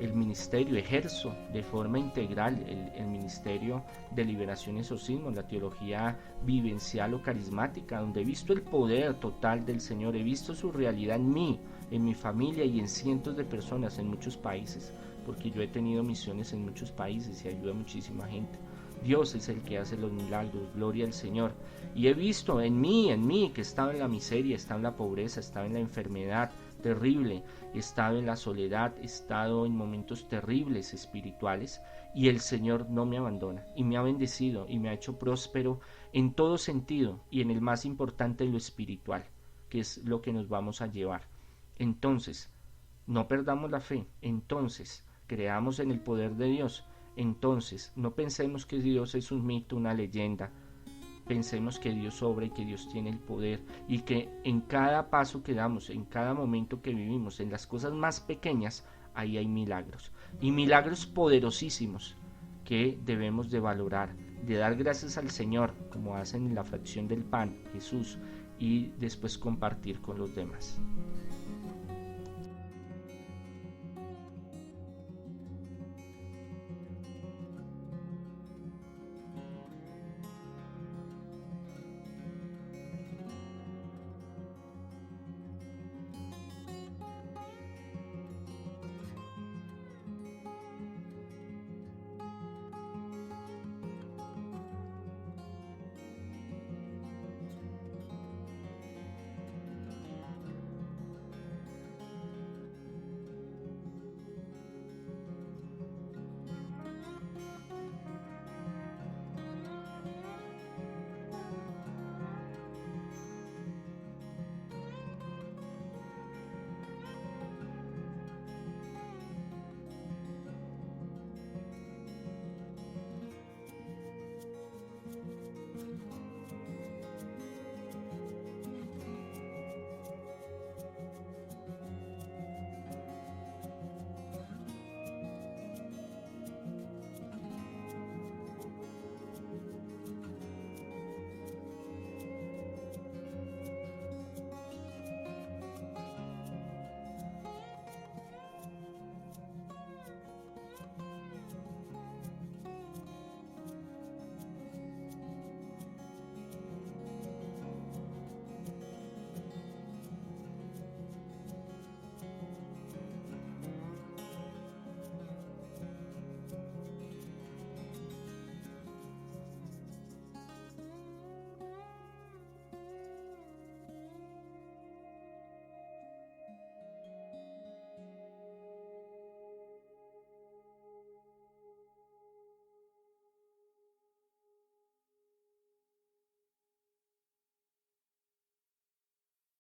el ministerio, ejerzo de forma integral el ministerio de liberación y exorcismo, la teología vivencial o carismática, donde he visto el poder total del Señor, he visto su realidad en mí, en mi familia y en cientos de personas en muchos países, porque yo he tenido misiones en muchos países y ayuda a muchísima gente. Dios es el que hace los milagros, gloria al Señor. Y he visto en mí, que estaba en la miseria, estaba en la pobreza, estaba en la enfermedad terrible, he estado en la soledad, he estado en momentos terribles espirituales, y el Señor no me abandona y me ha bendecido y me ha hecho próspero en todo sentido, y en el más importante, en lo espiritual, que es lo que nos vamos a llevar. Entonces, no perdamos la fe, entonces creamos en el poder de Dios, entonces no pensemos que Dios es un mito, una leyenda. Pensemos que Dios obra y que Dios tiene el poder, y que en cada paso que damos, en cada momento que vivimos, en las cosas más pequeñas, ahí hay milagros, y milagros poderosísimos que debemos de valorar, de dar gracias al Señor, como hacen en la fracción del pan Jesús, y después compartir con los demás.